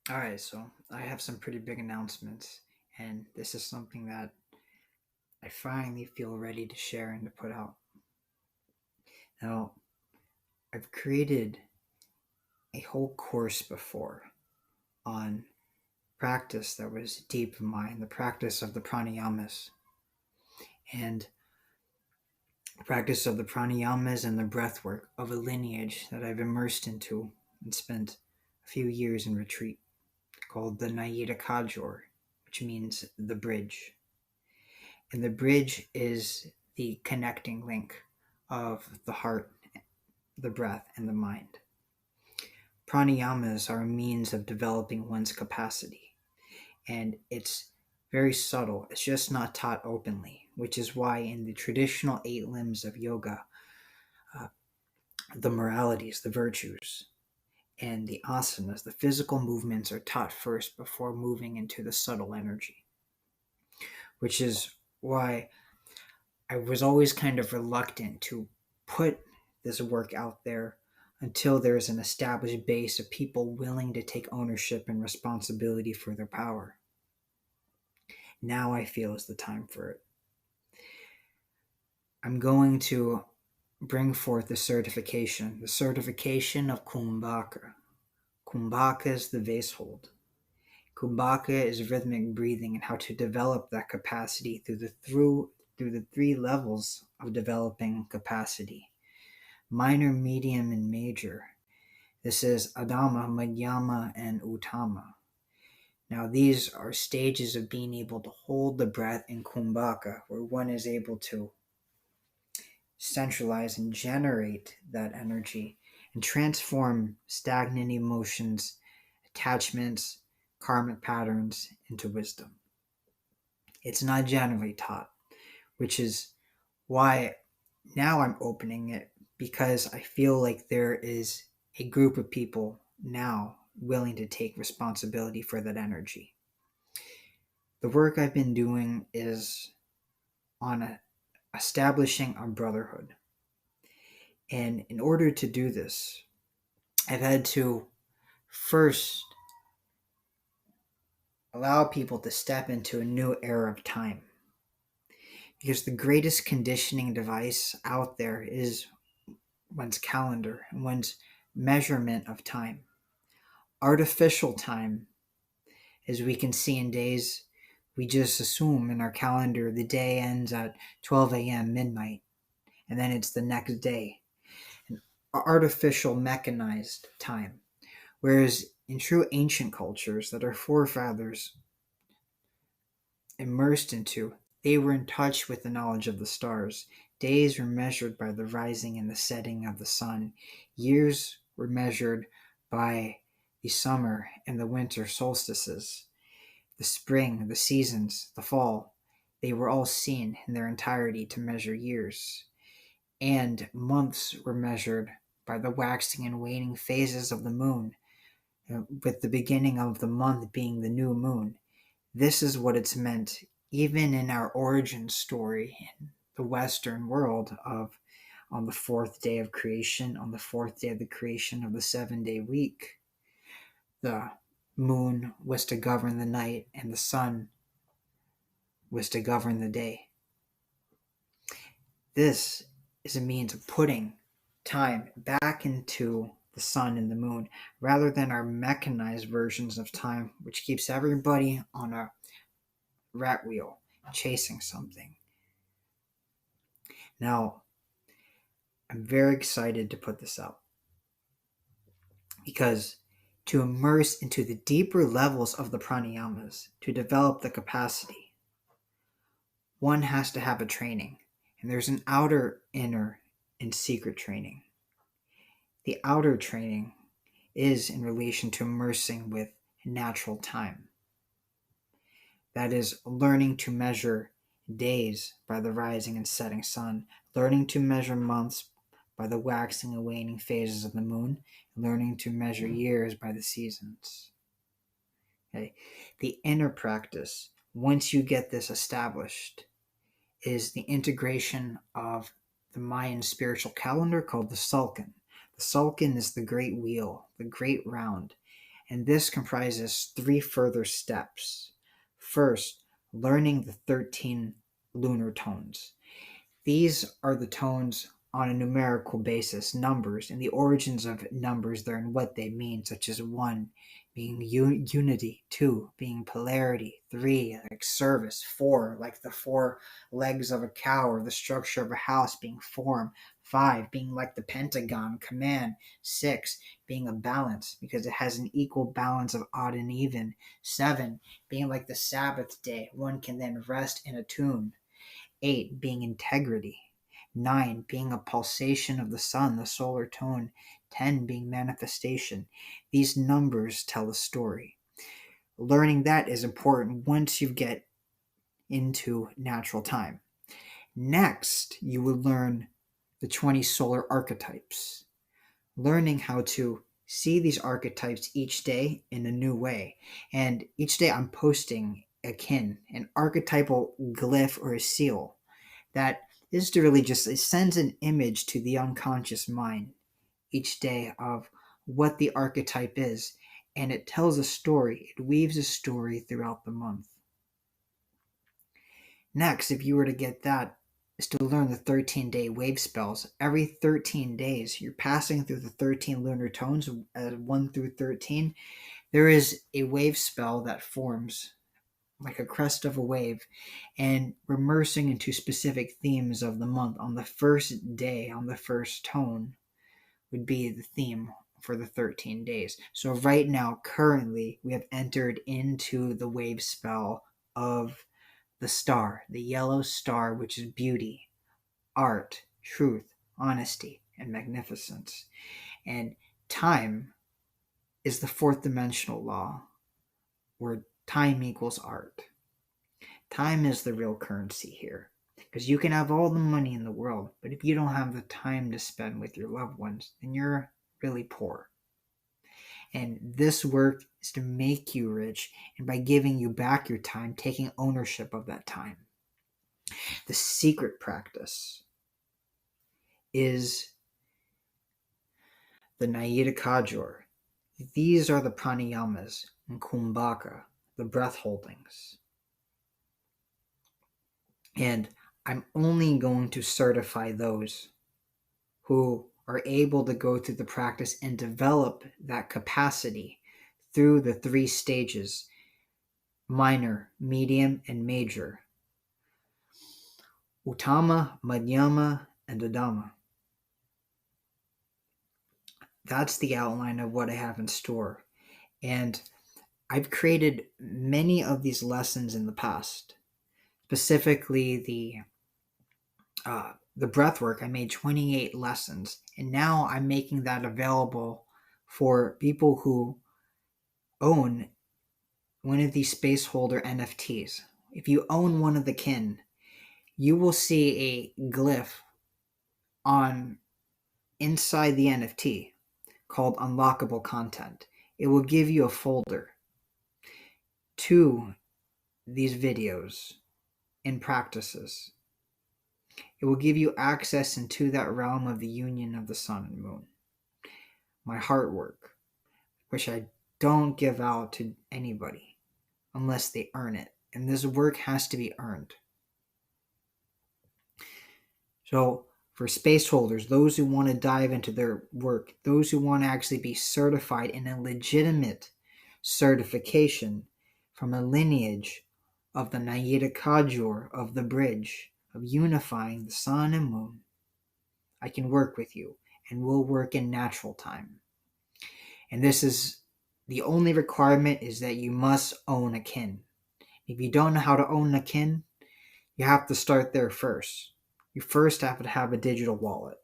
All right, so I have some pretty big announcements, and this is something that I finally feel ready to share and to put out. Now, I've created a whole course before on practice that was deep in mine, the practice of the pranayamas, and the practice of the pranayamas and the breath work of a lineage that I've immersed into and spent a few years in retreat called the Nyida Khajor, which means the bridge. And the bridge is the connecting link of the heart, the breath, and the mind. Pranayamas are a means of developing one's capacity, and it's very subtle. It's just not taught openly, which is why in the traditional 8 limbs of yoga, uh, the moralities, the virtues, and the asanas, the physical movements, are taught first before moving into the subtle energy, which is why I was always kind of reluctant to put this work out there until there's an established base of people willing to take ownership and responsibility for their power. Now I feel is the time for it. I'm going to bring forth the certification of Kumbhaka. Kumbhaka is the Vase Hold. Kumbhaka is rhythmic breathing and how to develop that capacity through the 3 levels of developing capacity: minor, medium, and major. This is Adama, Madhyama, and Uttama. Now, these are stages of being able to hold the breath in Kumbhaka, where one is able to centralize and generate that energy and transform stagnant emotions, attachments, karmic patterns into wisdom. It's not generally taught, which is why now I'm opening it, because I feel like there is a group of people now willing to take responsibility for that energy. The work I've been doing is on establishing a brotherhood. And in order to do this, I've had to first allow people to step into a new era of time. Because the greatest conditioning device out there is one's calendar and one's measurement of time. Artificial time, as we can see in days, we just assume in our calendar the day ends at 12 a.m. midnight, and then it's the next day. An artificial mechanized time. Whereas in true ancient cultures that our forefathers immersed into, they were in touch with the knowledge of the stars. Days were measured by the rising and the setting of the sun. Years were measured by the summer and the winter solstices. The spring, the seasons, the fall, they were all seen in their entirety to measure years. And months were measured by the waxing and waning phases of the moon, with the beginning of the month being the new moon. This is what it's meant, even in our origin story in the Western world, of on the 4th day of creation, on the 4th day of the creation of the 7-day week, the moon was to govern the night and the sun was to govern the day. This is a means of putting time back into the sun and the moon, rather than our mechanized versions of time, which keeps everybody on a rat wheel chasing something. Now, I'm very excited to put this out, because to immerse into the deeper levels of the pranayamas, to develop the capacity, one has to have a training. And there's an outer, inner, and secret training. The outer training is in relation to immersing with natural time. That is, learning to measure days by the rising and setting sun, learning to measure months by the waxing and waning phases of the moon, and learning to measure years by the seasons. Okay. The inner practice, once you get this established, is the integration of the Mayan spiritual calendar called the Sulcan. The Sulcan is the great wheel, the great round, And this comprises 3 further steps. First, learning the 13 lunar tones. These are the tones on a numerical basis, numbers, and the origins of numbers there and what they mean, such as 1 being unity, 2 being polarity, 3 like service, 4 like the 4 legs of a cow or the structure of a house being form, 5 being like the pentagon, command, 6 being a balance because it has an equal balance of odd and even, 7 being like the Sabbath day, one can then rest and attune, 8 being integrity, 9 being a pulsation of the sun, the solar tone, 10 being manifestation. These numbers tell a story. Learning that is important once you get into natural time. Next, you will learn the 20 solar archetypes. Learning how to see these archetypes each day in a new way. And each day I'm posting an archetypal glyph or a seal that is to really just, it sends an image to the unconscious mind each day of what the archetype is, and it tells a story. It weaves a story throughout the month. Next, if you were to get that, is to learn the 13-day wave spells. Every 13 days, you're passing through the 13 lunar tones, 1 through 13. There is a wave spell that forms like a crest of a wave, and we're immersing into specific themes of the month. On the first day, on the first tone, would be the theme for the 13 days. So right now, currently, we have entered into the wave spell of the star, the yellow star, which is beauty, art, truth, honesty, and magnificence. And time is the 4th dimensional law, where time equals art. Time is the real currency here, because you can have all the money in the world, but if you don't have the time to spend with your loved ones, then you're really poor. And this work is to make you rich, and by giving you back your time, taking ownership of that time. The secret practice is the Nyida Khajor. These are the pranayamas and Kumbhaka, the breath holdings. And I'm only going to certify those who are able to go through the practice and develop that capacity through the 3 stages, minor, medium, and major. Uttama, Madhyama, and Adama. That's the outline of what I have in store. And I've created many of these lessons in the past. Specifically, the breath work, I made 28 lessons, and now I'm making that available for people who own one of these space holder NFTs. If you own one of the kin, you will see a glyph on inside the NFT called unlockable content. It will give you a folder to these videos and practices. It will give you access into that realm of the union of the sun and moon. My heart work, which I don't give out to anybody unless they earn it. And this work has to be earned. So for space holders, those who want to dive into their work, those who want to actually be certified in a legitimate certification from a lineage of the Nyida Khajor, of the bridge, of unifying the sun and moon, I can work with you, and we'll work in natural time. And this is the only requirement, is that you must own a kin. If you don't know how to own a kin, you have to start there first. You first have to have a digital wallet.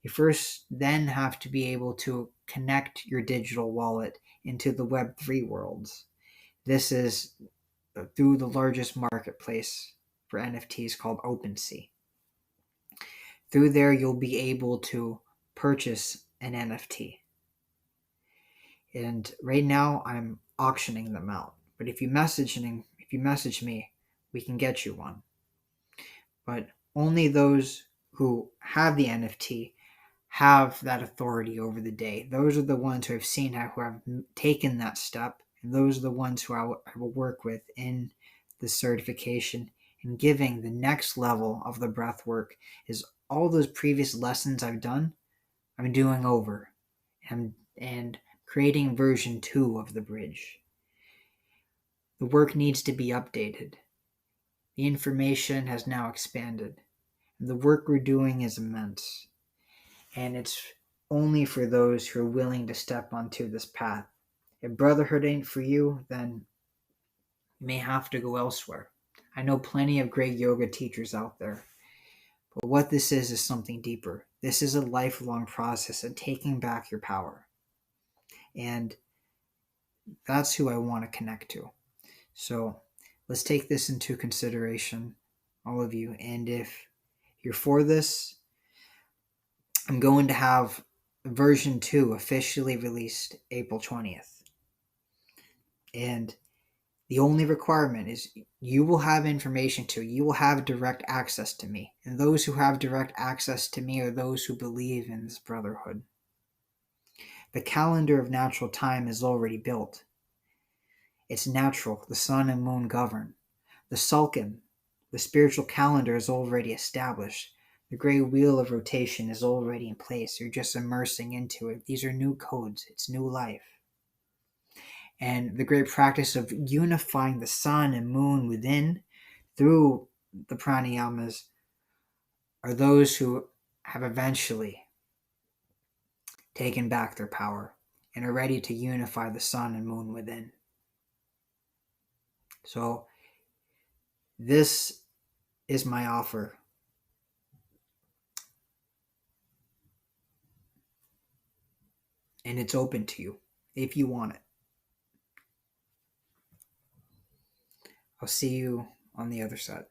You first then have to be able to connect your digital wallet into the Web3 worlds. This is through the largest marketplace for NFTs called OpenSea. Through there, you'll be able to purchase an NFT. And right now, I'm auctioning them out. But if you message me, we can get you one. But only those who have the NFT have that authority over the day. Those are the ones who I've seen who have taken that step, and those are the ones who I will work with in the certification and giving the next level of the breath work. Is all those previous lessons I've done, I'm doing over and creating version 2 of the bridge. The work needs to be updated. The information has now expanded. And the work we're doing is immense. And it's only for those who are willing to step onto this path. If Brotherhood ain't for you, then you may have to go elsewhere. I know plenty of great yoga teachers out there. But what this is something deeper. This is a lifelong process of taking back your power. And that's who I want to connect to. So let's take this into consideration, all of you. And if you're for this, I'm going to have version 2 officially released April 20th. And the only requirement is you will have information you will have direct access to me. And those who have direct access to me are those who believe in this brotherhood. The calendar of natural time is already built. It's natural. The sun and moon govern. The sulcan, the spiritual calendar, is already established. The great wheel of rotation is already in place. You're just immersing into it. These are new codes. It's new life. And the great practice of unifying the sun and moon within through the pranayamas are those who have eventually taken back their power and are ready to unify the sun and moon within. So this is my offer. And it's open to you if you want it. I'll see you on the other side.